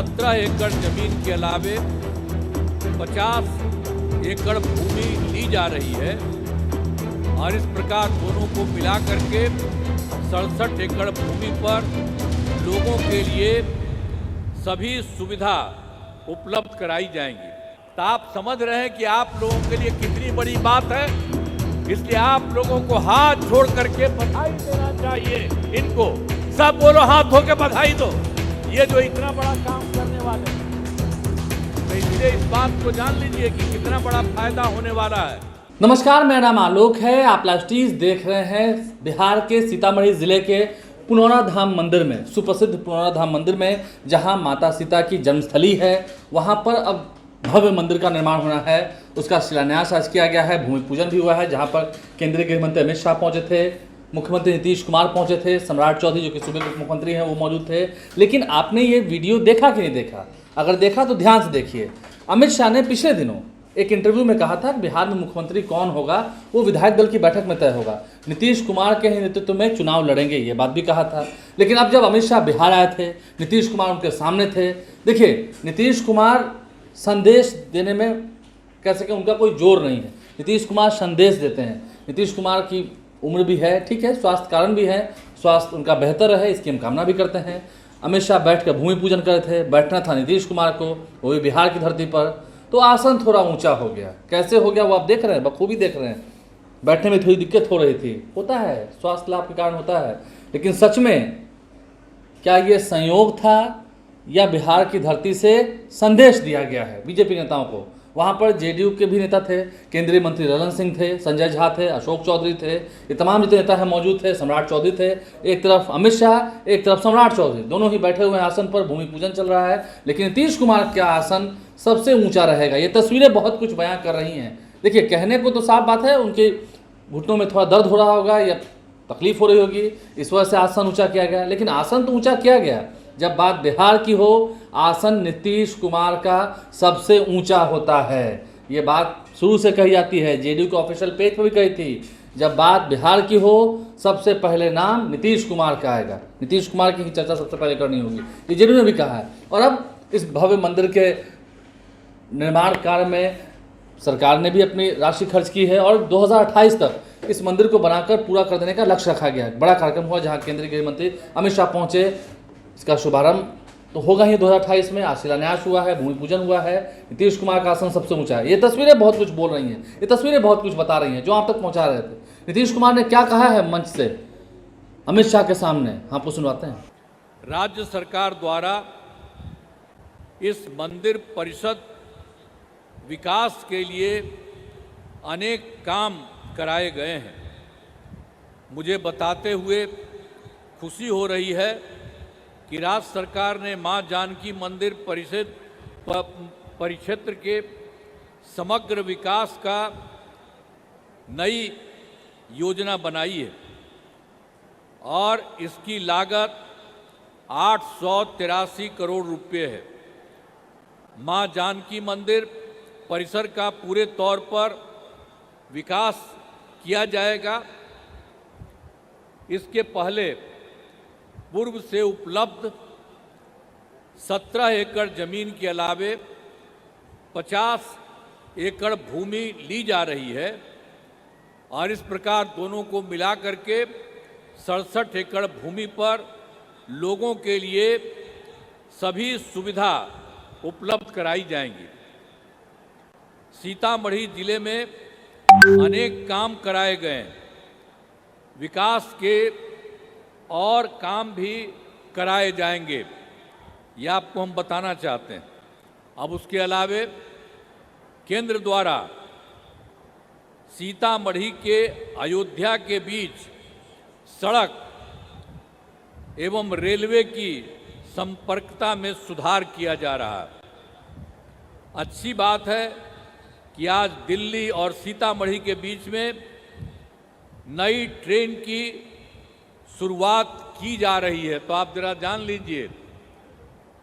17 एकड़ जमीन के अलावे 50 एकड़ भूमि ली जा रही है और इस प्रकार दोनों को मिला करके 67 एकड़ भूमि पर लोगों के लिए सभी सुविधा उपलब्ध कराई जाएंगी। तो आप समझ रहे हैं कि आप लोगों के लिए कितनी बड़ी बात है, इसलिए आप लोगों को हाथ जोड़ करके बधाई देना चाहिए। इनको सब बोलो, हाथ धो के बधाई दो, ये जो इतना बड़ा काम करने वाले हैं। तो इसलिए इस बात को जान लीजिए कि कितना बड़ा फायदा होने वाला है। नमस्कार, मेरा नाम आलोक है। आप लाइव टीवी देख रहे हैं। बिहार के सीतामढ़ी जिले के पुनौरा धाम मंदिर में, सुप्रसिद्ध पुनौरा धाम मंदिर में, जहां माता सीता की जन्मस्थली है, वहां पर अब भव्य मंदिर का निर्माण होना है। उसका शिलान्यास आज किया गया है, भूमि पूजन भी हुआ है, जहां पर केंद्रीय गृह मंत्री अमित शाह पहुंचे थे, मुख्यमंत्री नीतीश कुमार पहुंचे थे, सम्राट चौधरी जो कि सूबे के मुख्यमंत्री हैं वो मौजूद थे। लेकिन आपने ये वीडियो देखा कि नहीं देखा? अगर देखा तो ध्यान से देखिए। अमित शाह ने पिछले दिनों एक इंटरव्यू में कहा था कि बिहार में मुख्यमंत्री कौन होगा वो विधायक दल की बैठक में तय होगा, नीतीश कुमार के ही नेतृत्व में चुनाव लड़ेंगे, ये बात भी कहा था। लेकिन अब जब अमित शाह बिहार आए थे, नीतीश कुमार उनके सामने थे। देखिए, नीतीश कुमार संदेश देने में कह सके उनका कोई जोर नहीं है। नीतीश कुमार संदेश देते हैं। नीतीश कुमार की उम्र भी है, ठीक है, स्वास्थ्य कारण भी है, स्वास्थ्य उनका बेहतर रहे इसकी हम कामना भी करते हैं। अमित शाह बैठ कर भूमि पूजन करे थे, बैठना था नीतीश कुमार को, वो भी बिहार की धरती पर, तो आसन थोड़ा ऊंचा हो गया। कैसे हो गया वो आप देख रहे हैं, बखूबी देख रहे हैं। बैठने में थोड़ी दिक्कत हो रही थी, होता है, स्वास्थ्य लाभ के कारण होता है। लेकिन सच में क्या ये संयोग था या बिहार की धरती से संदेश दिया गया है बीजेपी नेताओं को? वहाँ पर जेडीयू के भी नेता थे, केंद्रीय मंत्री ललन सिंह थे, संजय झा थे, अशोक चौधरी थे, ये तमाम जितने नेता हैं मौजूद थे, सम्राट चौधरी थे। एक तरफ अमित शाह, एक तरफ सम्राट चौधरी, दोनों ही बैठे हुए आसन पर, भूमि पूजन चल रहा है। लेकिन नीतीश कुमार का आसन सबसे ऊंचा रहेगा। ये तस्वीरें बहुत कुछ बयां कर रही हैं। देखिए, कहने को तो साफ बात है, उनके घुटनों में थोड़ा दर्द हो रहा होगा या तकलीफ हो रही होगी, इस वजह से आसन ऊँचा किया गया। लेकिन आसन तो ऊँचा किया गया, जब बात बिहार की हो, आसन नीतीश कुमार का सबसे ऊंचा होता है। ये बात शुरू से कही जाती है, जेडीयू के ऑफिशियल पेज पर भी कही थी। जब बात बिहार की हो, सबसे पहले नाम नीतीश कुमार का आएगा, नीतीश कुमार की ही चर्चा सबसे पहले करनी होगी, ये जेडीयू ने भी कहा है। और अब इस भव्य मंदिर के निर्माण कार्य में सरकार ने भी अपनी राशि खर्च की है और 2028 तक इस मंदिर को बनाकर पूरा कर देने का लक्ष्य रखा गया है। बड़ा कार्यक्रम हुआ जहाँ केंद्रीय गृह मंत्री अमित शाह पहुँचे। इसका शुभारंभ तो होगा ही 2028 में। आज शिलान्यास हुआ है, भूमि पूजन हुआ है, नीतीश कुमार का आसन सबसे ऊंचा है। ये तस्वीरें बहुत कुछ बोल रही हैं, ये तस्वीरें बहुत कुछ बता रही हैं जो आप तक पहुंचा रहे थे। नीतीश कुमार ने क्या कहा है मंच से अमित शाह के सामने, आपको सुनवाते हैं। राज्य सरकार द्वारा इस मंदिर परिषद विकास के लिए अनेक काम कराए गए हैं। मुझे बताते हुए खुशी हो रही है कि राज्य सरकार ने मां जानकी मंदिर परिक्षेत्र के समग्र विकास का नई योजना बनाई है और इसकी लागत 883 करोड़ रुपये है। मां जानकी मंदिर परिसर का पूरे तौर पर विकास किया जाएगा। इसके पहले पूर्व से उपलब्ध 17 एकड़ जमीन के अलावे 50 एकड़ भूमि ली जा रही है और इस प्रकार दोनों को मिला करके 67 एकड़ भूमि पर लोगों के लिए सभी सुविधा उपलब्ध कराई जाएंगी। सीतामढ़ी जिले में अनेक काम कराए गए हैं, विकास के और काम भी कराए जाएंगे, ये आपको हम बताना चाहते हैं। अब उसके अलावे केंद्र द्वारा सीतामढ़ी के अयोध्या के बीच सड़क एवं रेलवे की संपर्कता में सुधार किया जा रहा है। अच्छी बात है कि आज दिल्ली और सीतामढ़ी के बीच में नई ट्रेन की शुरुआत की जा रही है। तो आप जरा जान लीजिए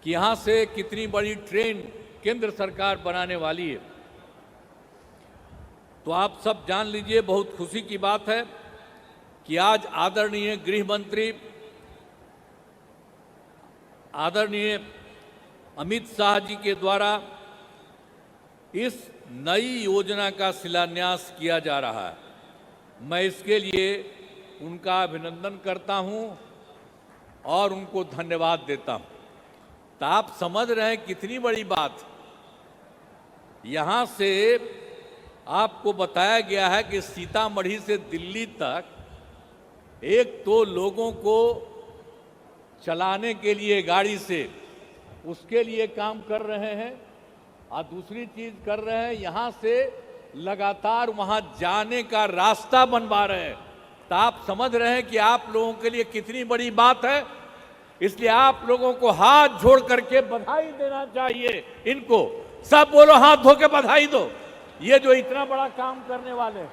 कि यहाँ से कितनी बड़ी ट्रेन केंद्र सरकार बनाने वाली है। तो आप सब जान लीजिए, बहुत खुशी की बात है कि आज आदरणीय गृह मंत्री, आदरणीय अमित शाह जी के द्वारा इस नई योजना का शिलान्यास किया जा रहा है। मैं इसके लिए उनका अभिनंदन करता हूं और उनको धन्यवाद देता हूं। तो आप समझ रहे हैं कितनी बड़ी बात। यहाँ से आपको बताया गया है कि सीतामढ़ी से दिल्ली तक एक तो लोगों को चलाने के लिए गाड़ी से उसके लिए काम कर रहे हैं और दूसरी चीज कर रहे हैं, यहाँ से लगातार वहाँ जाने का रास्ता बनवा रहे हैं। तो आप समझ रहे हैं कि आप लोगों के लिए कितनी बड़ी बात है। इसलिए आप लोगों को हाथ जोड़ करके बधाई देना चाहिए। इनको सब बोलो, हाथ धो के बधाई दो, ये जो इतना बड़ा काम करने वाले हैं।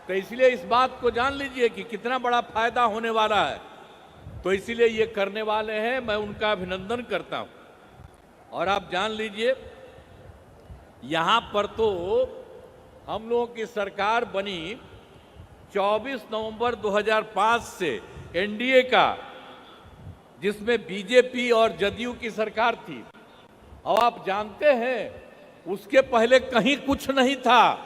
तो इसलिए इस बात को जान लीजिए कि कितना बड़ा फायदा होने वाला है। तो इसीलिए ये करने वाले हैं, मैं उनका अभिनंदन करता हूं। और आप जान लीजिए, यहां पर तो हम लोगों की सरकार बनी 24 नवंबर 2005 से एनडीए का, जिसमें बीजेपी और जदयू की सरकार थी। अब आप जानते हैं उसके पहले कहीं कुछ नहीं था।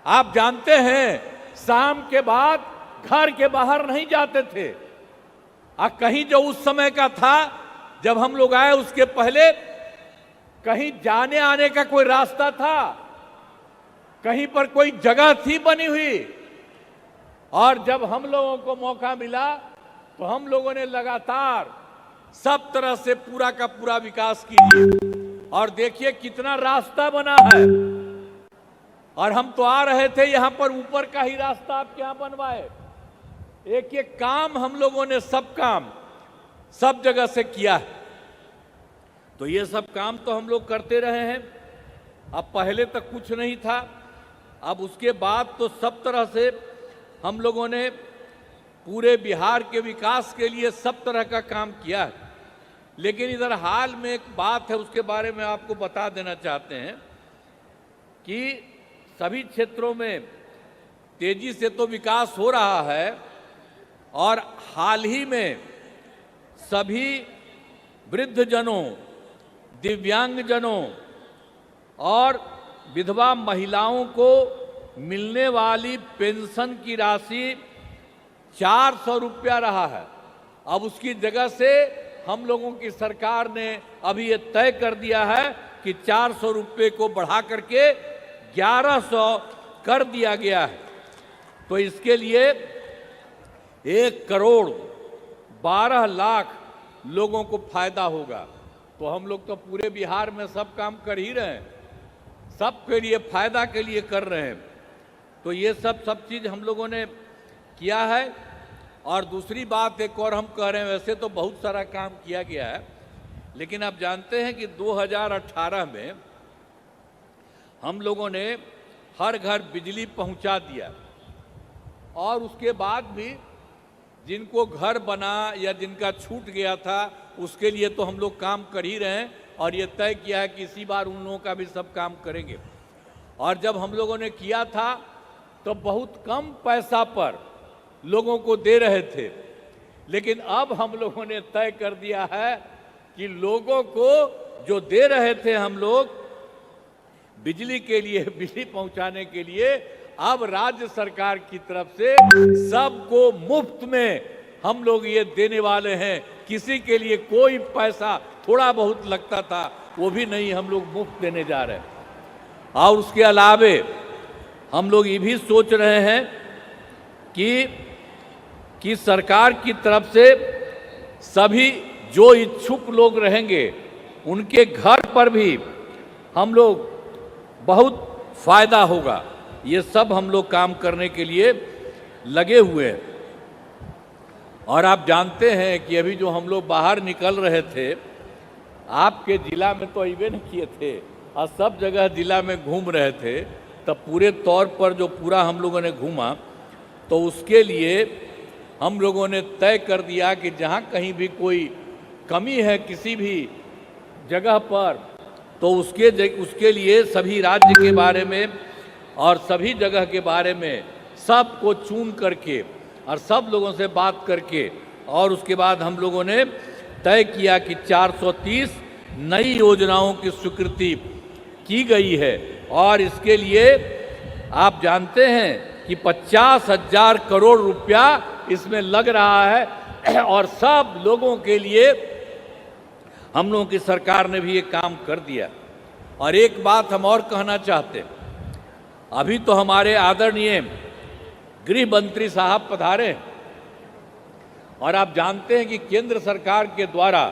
आप जानते हैं शाम के बाद घर के बाहर नहीं जाते थे। कहीं जो उस समय का था जब हम लोग आए, उसके पहले कहीं जाने आने का कोई रास्ता था, कहीं पर कोई जगह थी बनी हुई। और जब हम लोगों को मौका मिला तो हम लोगों ने लगातार सब तरह से पूरा का पूरा विकास किया। और देखिए कितना रास्ता बना है। और हम तो आ रहे थे यहां पर, ऊपर का ही रास्ता आपके यहां बनवाए। एक एक काम हम लोगों ने, सब काम सब जगह से किया है। तो ये सब काम तो हम लोग करते रहे हैं। अब पहले तक कुछ नहीं था, अब उसके बाद तो सब तरह से हम लोगों ने पूरे बिहार के विकास के लिए सब तरह का काम किया है। लेकिन इधर हाल में एक बात है, उसके बारे में आपको बता देना चाहते हैं कि सभी क्षेत्रों में तेजी से तो विकास हो रहा है। और हाल ही में सभी वृद्धजनों, दिव्यांगजनों और विधवा महिलाओं को मिलने वाली पेंशन की राशि 400 रुपया रहा है। अब उसकी जगह से हम लोगों की सरकार ने अभी ये तय कर दिया है कि 400 रुपये को बढ़ा करके 1100 कर दिया गया है। तो इसके लिए 1,12,00,000 लोगों को फायदा होगा। तो हम लोग तो पूरे बिहार में सब काम कर ही रहे हैं, सबके लिए फायदा के लिए कर रहे हैं। तो ये सब चीज हम लोगों ने किया है। और दूसरी बात एक और हम कह रहे हैं, वैसे तो बहुत सारा काम किया गया है, लेकिन आप जानते हैं कि 2018 में हम लोगों ने हर घर बिजली पहुंचा दिया। और उसके बाद भी जिनको घर बना या जिनका छूट गया था, उसके लिए तो हम लोग काम कर ही रहे हैं। और ये तय किया है कि इसी बार उन लोगों का भी सब काम करेंगे। और जब हम लोगों ने किया था तो बहुत कम पैसा पर लोगों को दे रहे थे, लेकिन अब हम लोगों ने तय कर दिया है कि लोगों को जो दे रहे थे हम लोग बिजली के लिए, बिजली पहुंचाने के लिए, अब राज्य सरकार की तरफ से सबको मुफ्त में हम लोग ये देने वाले हैं। किसी के लिए कोई पैसा, थोड़ा बहुत लगता था, वो भी नहीं, हम लोग मुफ्त देने जा रहे हैं। और उसके अलावे हम लोग ये भी सोच रहे हैं कि सरकार की तरफ से सभी जो इच्छुक लोग रहेंगे उनके घर पर भी हम लोग बहुत फायदा होगा। ये सब हम लोग काम करने के लिए लगे हुए हैं। और आप जानते हैं कि अभी जो हम लोग बाहर निकल रहे थे, आपके जिला में तो अबे नहीं किए थे और सब जगह जिला में घूम रहे थे, तब पूरे तौर पर जो पूरा हम लोगों ने घूमा, तो उसके लिए हम लोगों ने तय कर दिया कि जहाँ कहीं भी कोई कमी है किसी भी जगह पर, तो उसके लिए सभी राज्य के बारे में और सभी जगह के बारे में सबको चुन करके और सब लोगों से बात करके, और उसके बाद हम लोगों ने तय किया कि 430 नई योजनाओं की स्वीकृति की गई है और इसके लिए आप जानते हैं कि 50,000 करोड़ रुपया इसमें लग रहा है और सब लोगों के लिए हम लोगों की सरकार ने भी ये काम कर दिया। और एक बात हम और कहना चाहते हैं, अभी तो हमारे आदरणीय गृह मंत्री साहब पधारे हैं और आप जानते हैं कि केंद्र सरकार के द्वारा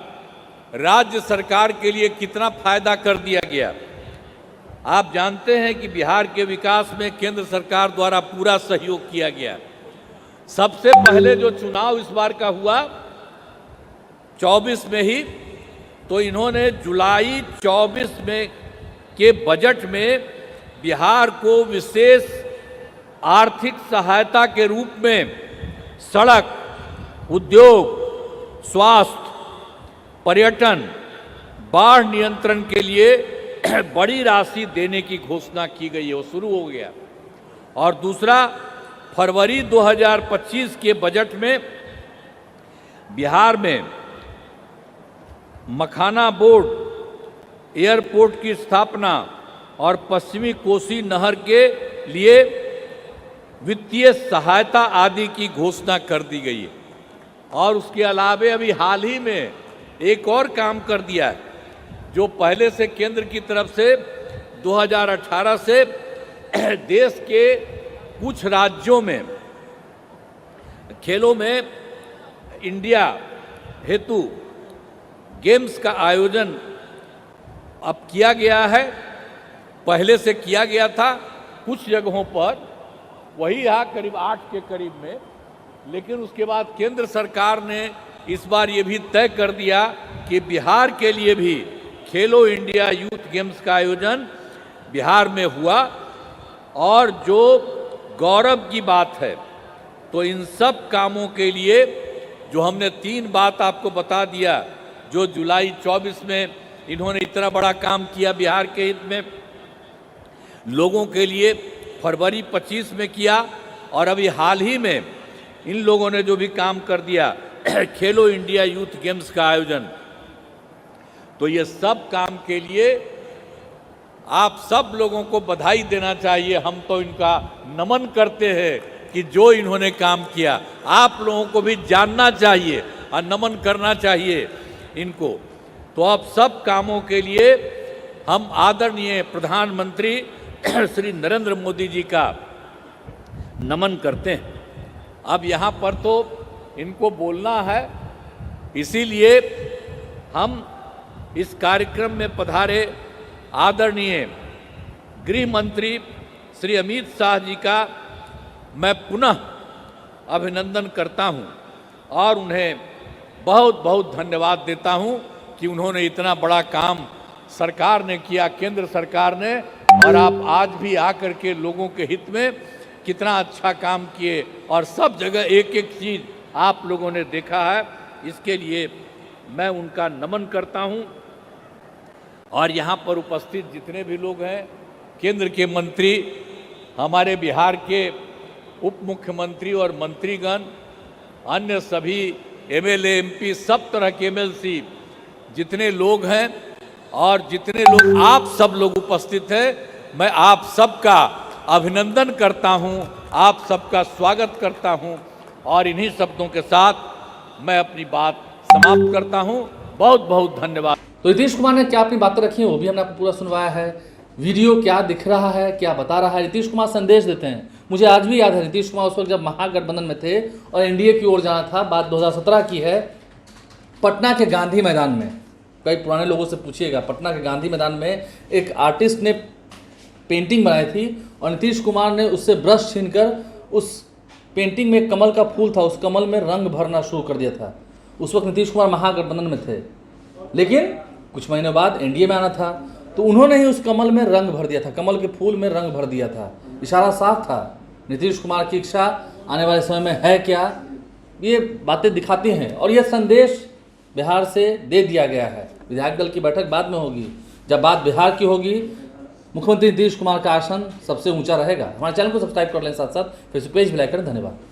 राज्य सरकार के लिए कितना फायदा कर दिया गया। आप जानते हैं कि बिहार के विकास में केंद्र सरकार द्वारा पूरा सहयोग किया गया। सबसे पहले जो चुनाव इस बार का हुआ 24 में ही, तो इन्होंने जुलाई 24 में के बजट में बिहार को विशेष आर्थिक सहायता के रूप में सड़क, उद्योग, स्वास्थ्य, पर्यटन, बाढ़ नियंत्रण के लिए बड़ी राशि देने की घोषणा की गई है, वो शुरू हो गया। और दूसरा, फरवरी 2025 के बजट में बिहार में मखाना बोर्ड, एयरपोर्ट की स्थापना और पश्चिमी कोसी नहर के लिए वित्तीय सहायता आदि की घोषणा कर दी गई है। और उसके अलावे अभी हाल ही में एक और काम कर दिया है, जो पहले से केंद्र की तरफ से 2018 से देश के कुछ राज्यों में खेलों में इंडिया हेतु गेम्स का आयोजन अब किया गया है। पहले से किया गया था कुछ जगहों पर, वही यहाँ करीब 8 के करीब में, लेकिन उसके बाद केंद्र सरकार ने इस बार ये भी तय कर दिया कि बिहार के लिए भी खेलो इंडिया यूथ गेम्स का आयोजन बिहार में हुआ। और जो गौरव की बात है, तो इन सब कामों के लिए जो हमने 3 बात आपको बता दिया, जो जुलाई 24 में इन्होंने इतना बड़ा काम किया बिहार के हित में, लोगों के लिए फरवरी 25 में किया, और अभी हाल ही में इन लोगों ने जो भी काम कर दिया खेलो इंडिया यूथ गेम्स का आयोजन, तो ये सब काम के लिए आप सब लोगों को बधाई देना चाहिए। हम तो इनका नमन करते हैं कि जो इन्होंने काम किया, आप लोगों को भी जानना चाहिए और नमन करना चाहिए इनको। तो आप सब कामों के लिए हम आदरणीय प्रधानमंत्री श्री नरेंद्र मोदी जी का नमन करते हैं। अब यहाँ पर तो इनको बोलना है, इसीलिए हम इस कार्यक्रम में पधारे आदरणीय गृह मंत्री श्री अमित शाह जी का मैं पुनः अभिनंदन करता हूँ और उन्हें बहुत बहुत धन्यवाद देता हूँ कि उन्होंने इतना बड़ा काम सरकार ने किया, केंद्र सरकार ने, और आप आज भी आकर के लोगों के हित में कितना अच्छा काम किए और सब जगह एक एक चीज़ आप लोगों ने देखा है। इसके लिए मैं उनका नमन करता हूं। और यहाँ पर उपस्थित जितने भी लोग हैं, केंद्र के मंत्री, हमारे बिहार के उप मुख्यमंत्री और मंत्रीगण, अन्य सभी एमएलए एमपी, सब तरह के एमएलसी जितने लोग हैं और जितने लोग आप सब लोग उपस्थित हैं, मैं आप सबका अभिनंदन करता हूं, आप सबका स्वागत करता हूं और इन्हीं शब्दों के साथ मैं अपनी बात समाप्त करता हूं। बहुत बहुत धन्यवाद। तो नीतीश कुमार ने क्या अपनी बातें रखी हैं वो भी हमने आपको पूरा सुनवाया है। वीडियो क्या दिख रहा है, क्या बता रहा है, नीतीश कुमार संदेश देते हैं। मुझे आज भी याद है नीतीश कुमार उस वक्त जब महागठबंधन में थे और एनडीए की ओर जाना था, बात 2017 की है, पटना के गांधी मैदान में, कई पुराने लोगों से पूछिएगा, पटना के गांधी मैदान में एक आर्टिस्ट ने पेंटिंग बनाई थी और नीतीश कुमार ने उससे ब्रश छीनकर उस पेंटिंग में कमल का फूल था, उस कमल में रंग भरना शुरू कर दिया था। उस वक्त नीतीश कुमार महागठबंधन में थे, लेकिन कुछ महीनों बाद एनडीए में आना था, तो उन्होंने ही उस कमल में रंग भर दिया था, कमल के फूल में रंग भर दिया था। इशारा साफ था, नीतीश कुमार की इच्छा आने वाले समय में है क्या, ये बातें दिखाती हैं। और यह संदेश बिहार से दे दिया गया है। विधायक दल की बैठक बाद में होगी, जब बात बिहार की होगी, मुख्यमंत्री नीतीश कुमार का आसन सबसे ऊंचा रहेगा। हमारे चैनल को सब्सक्राइब कर लें, साथ साथ फेसबुक पेज भी लाइक करें। धन्यवाद।